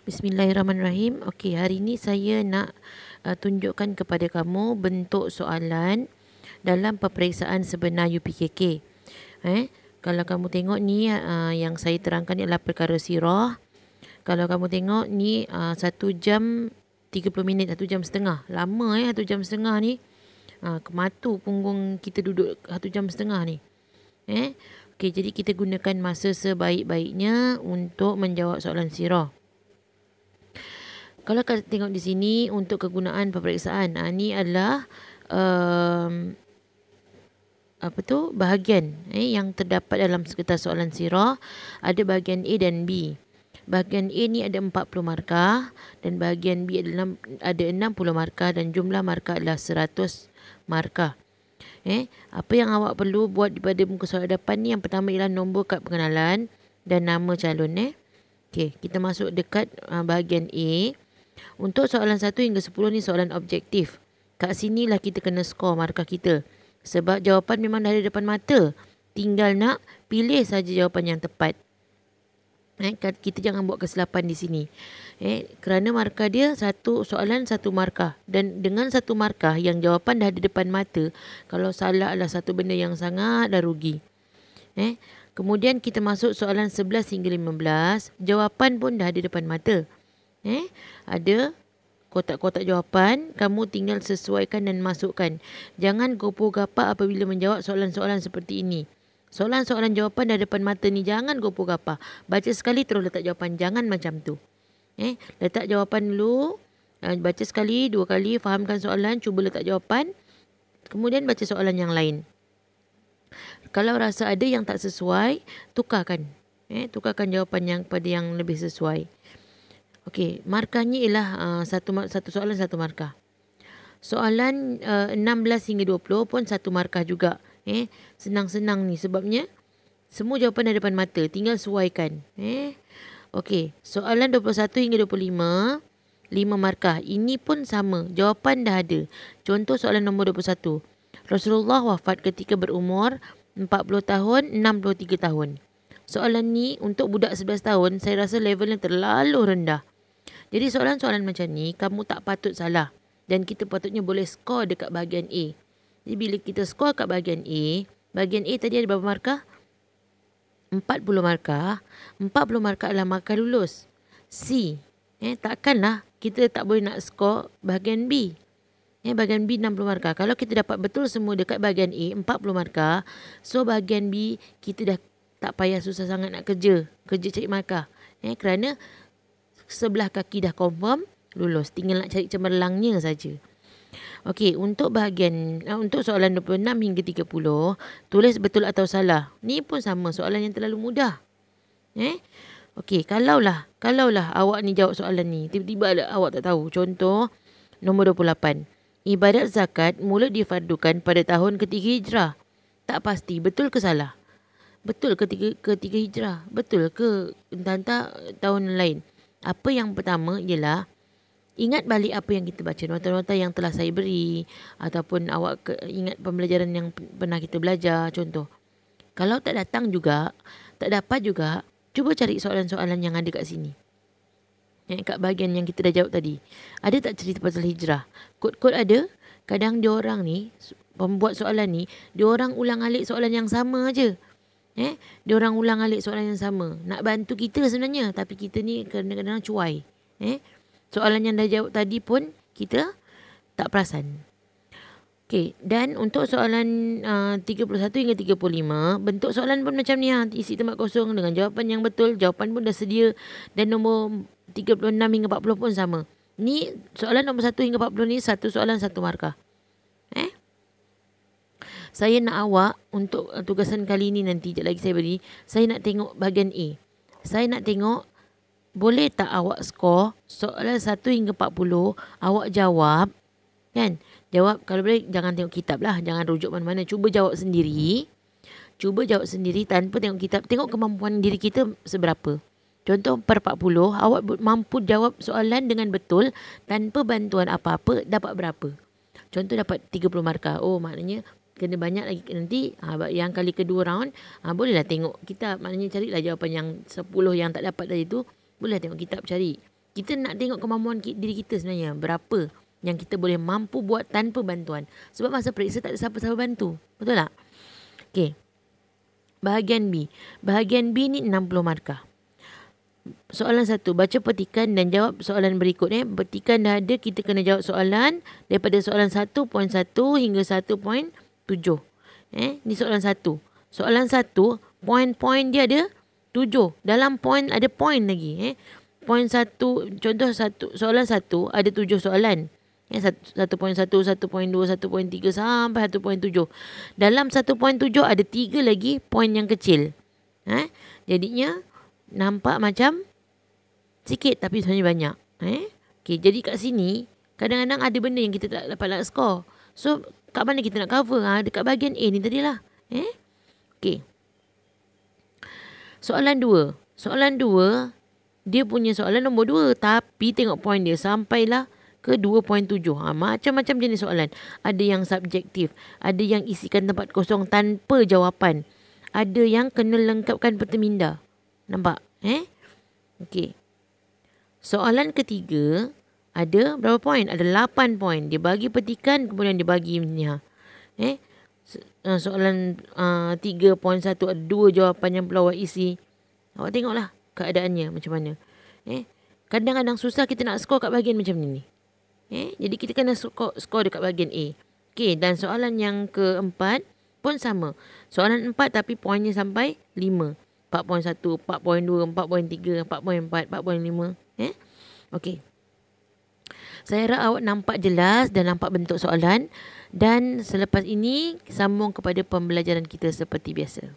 Bismillahirrahmanirrahim. Okey, hari ini saya nak tunjukkan kepada kamu bentuk soalan dalam peperiksaan sebenar UPKK. Kalau kamu tengok ni yang saya terangkan ialah perkara sirah. Kalau kamu tengok ni 1 jam 30 minit, 1 jam setengah. Lama 1 jam setengah ni. Kematu punggung kita duduk 1 jam setengah ni. Okey, jadi kita gunakan masa sebaik-baiknya untuk menjawab soalan sirah. Kalau kita tengok di sini untuk kegunaan peperiksaan, ni adalah bahagian yang terdapat dalam kertas soalan sirah. Ada bahagian A dan B. Bahagian A ni ada 40 markah dan bahagian B ada 60 markah dan jumlah markah adalah 100 markah. Apa yang awak perlu buat daripada muka surat hadapan ni, yang pertama ialah nombor kad pengenalan dan nama calon. Okey, kita masuk dekat bahagian A. Untuk soalan 1 hingga 10 ni soalan objektif. Kat sinilah kita kena skor markah kita. Sebab jawapan memang dah ada depan mata. Tinggal nak pilih saja jawapan yang tepat. Kita jangan buat kesilapan di sini. Kerana markah dia satu soalan 1 markah. Dan dengan 1 markah yang jawapan dah ada depan mata, kalau salah adalah satu benda yang sangat dah rugi. Kemudian kita masuk soalan 11 hingga 15. Jawapan pun dah ada depan mata. Ada kotak-kotak jawapan, kamu tinggal sesuaikan dan masukkan. Jangan gopoh-gapak apabila menjawab soalan-soalan seperti ini. Soalan-soalan jawapan dah depan mata ni, jangan gopoh-gapak. Baca sekali terus letak jawapan, jangan macam tu. Letak jawapan dulu, baca sekali, 2 kali, fahamkan soalan, cuba letak jawapan, kemudian baca soalan yang lain. Kalau rasa ada yang tak sesuai, tukarkan. Tukarkan jawapan yang pada yang lebih sesuai. Okey, markahnya ialah satu soalan 1 markah. Soalan 16 hingga 20 pun 1 markah juga. Senang-senang ni sebabnya semua jawapan ada depan mata, tinggal sesuaikan. Okey, soalan 21 hingga 25 5 markah. Ini pun sama, jawapan dah ada. Contoh soalan nombor 21. Rasulullah wafat ketika berumur 40 tahun, 63 tahun. Soalan ni untuk budak 11 tahun, saya rasa levelnya terlalu rendah. Jadi soalan-soalan macam ni kamu tak patut salah. Dan kita patutnya boleh skor dekat bahagian A. Jadi bila kita skor kat bahagian A tadi ada berapa markah? 40 markah. 40 markah adalah markah lulus. C. Takkanlah kita tak boleh nak skor bahagian B. Bahagian B 60 markah. Kalau kita dapat betul semua dekat bahagian A 40 markah, so bahagian B kita dah tak payah susah sangat nak kerja cari markah. Kerana sebelah kaki dah confirm lulus, tinggal nak cari cemerlangnya saja. Okey, untuk soalan 26 hingga 30, tulis betul atau salah. Ni pun sama, soalan yang terlalu mudah. Okey, kalaulah awak ni jawab soalan ni, tiba-tiba awak tak tahu. Contoh nombor 28. Ibadat zakat mula difardukan pada tahun ketiga Hijrah. Tak pasti betul ke salah? Betul ketiga Hijrah? Betul ke entah tahun lain? Apa yang pertama ialah ingat balik apa yang kita baca, nota-nota yang telah saya beri, ataupun awak ingat pembelajaran yang pernah kita belajar. Contoh, kalau tak dapat juga, cuba cari soalan-soalan yang ada kat sini. Kat bahagian yang kita dah jawab tadi. Ada tak cerita pasal hijrah? Kod-kod ada. Kadang diorang ni, pembuat soalan ni, diorang ulang alik soalan yang sama aja. Diorang ulang alik soalan yang sama. Nak bantu kita sebenarnya, tapi kita ni kadang-kadang cuai. Soalan yang dah jawab tadi pun kita tak perasan. Okey, dan untuk soalan 31 hingga 35, bentuk soalan pun macam ni. Isi tempat kosong dengan jawapan yang betul. Jawapan pun dah sedia. Dan nombor 36 hingga 40 pun sama. Ni soalan nombor 1 hingga 40 ni satu soalan 1 markah. Saya nak awak untuk tugasan kali ni nanti, sekejap lagi saya beri. Saya nak tengok bahagian A. Saya nak tengok, boleh tak awak skor soalan 1 hingga 40, awak jawab. Jawab, kalau boleh jangan tengok kitab lah. Jangan rujuk mana-mana. Cuba jawab sendiri tanpa tengok kitab. Tengok kemampuan diri kita seberapa. Contoh per 40, awak mampu jawab soalan dengan betul tanpa bantuan apa-apa, dapat berapa? Contoh dapat 30 markah. Oh, maknanya kena banyak lagi nanti. Yang kali kedua round, bolehlah tengok kitab. Maknanya carilah jawapan yang 10 yang tak dapat tadi tu. Boleh tengok kitab cari. Kita nak tengok kemampuan diri kita sebenarnya. Berapa yang kita boleh mampu buat tanpa bantuan. Sebab masa periksa tak ada siapa-siapa bantu. Betul tak? Okey. Bahagian B. Bahagian B ni 60 markah. Soalan 1. Baca petikan dan jawab soalan berikut. Petikan dah ada. Kita kena jawab soalan daripada soalan 1.1 hingga 1.7. Ni soalan 1. Soalan 1, poin-poin dia ada 7. Dalam poin ada poin lagi. Poin 1, contoh soalan 1 ada 7 soalan. 1.1, 1.2, 1.3 sampai 1.7. Dalam 1.7 ada 3 lagi poin yang kecil. Jadinya nampak macam sikit tapi sebenarnya banyak. Okay, jadi kat sini kadang-kadang ada benda yang kita tak dapat nak score. So kat mana kita nak cover? Dekat bahagian A ni tadilah. Okay. Soalan 2. Soalan 2 dia punya soalan nombor 2 tapi tengok poin dia sampailah ke 2.7. Macam-macam jenis soalan. Ada yang subjektif, ada yang isikan tempat kosong tanpa jawapan. Ada yang kena lengkapkan perteminda. Nampak? Okey. Soalan ketiga ada berapa poin? Ada 8 poin. Dia bagi petikan kemudian dia bagi ni. Soalan 3.1 ada 2 jawapan yang pelawak isi. Awak tengoklah keadaannya macam mana. Kadang-kadang susah kita nak skor kat bahagian macam ni. Jadi kita kena skor dekat bahagian A. Okey, dan soalan yang keempat pun sama. Soalan 4 tapi poinnya sampai 5. 4.1, 4.2, 4.3, 4.4, 4.5. Okey. Saya harap awak nampak jelas dan nampak bentuk soalan. Dan selepas ini sambung kepada pembelajaran kita seperti biasa.